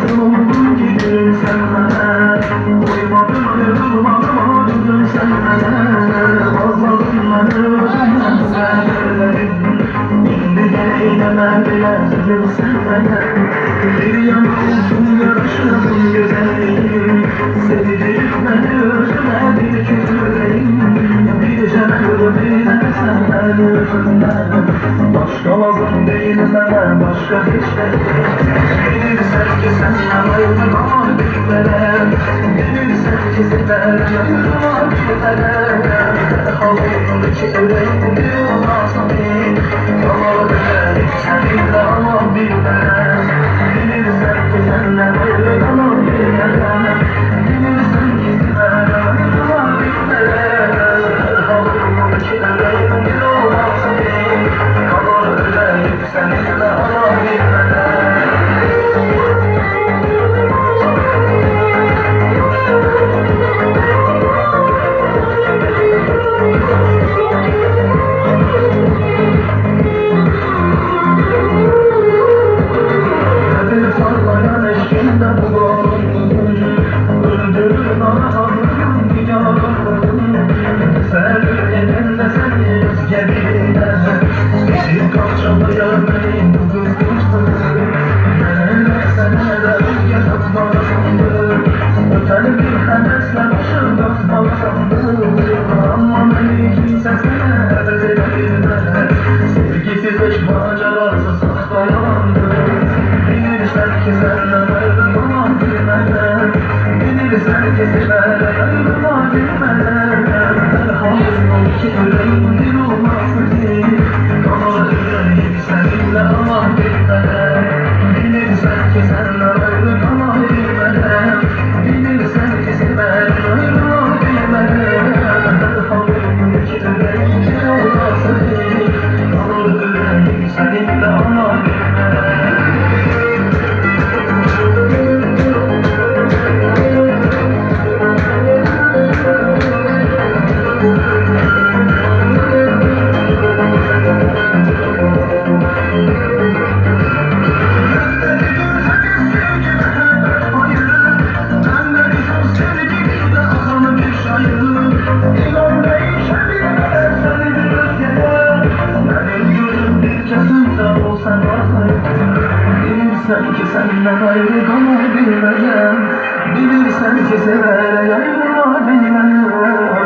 Uyumadım gidin sen bana. Uyumadım uyumadım oldun sen bana. Bozmadın bana sen. Şimdi gene inemediler sen bana. Bir yanılsın yarışmadın güzelliğim. Sevdiğim beni özlemedi küfürlerim. Bir canım bir sen yüzünden. Başka lazım değil bana başka hiç değil. Bilirsen ki senden ayrılamam bilmeden. Bilirsen ki senden ayrılamam bilmeden. Halımın içi yüreğim yılmaz seni. Yalan ederim seninle ama bilmeden. Bilirsen ki senden ayrılamam bilmeden. Bilirsen ki senden ayrılamam bilmeden. Halımın içi yüreğim yılmaz seni. Yalan ederim seninle ama bilmeden. Sevgisiz aşk macerası saklayandı. Bilirsen ki senden ayrılmam bilmeden. Bilirsen ki senden ayrılmam bilmeden. Halımın ki yüreğim bir olmaz ki. Ama yüreğim seninle ama bilmeden. Bilirsen ki senden ayrılmam bilmeden. Bilirsen ki senden ayrılmam bilmeden. Halımın ki yüreğim bir olmaz ki. Seninle ama bilmeden. Bilirsen ki senden ayrı kalmayı bilmeden. Bilirsen ki sever ayrılma bilmeden.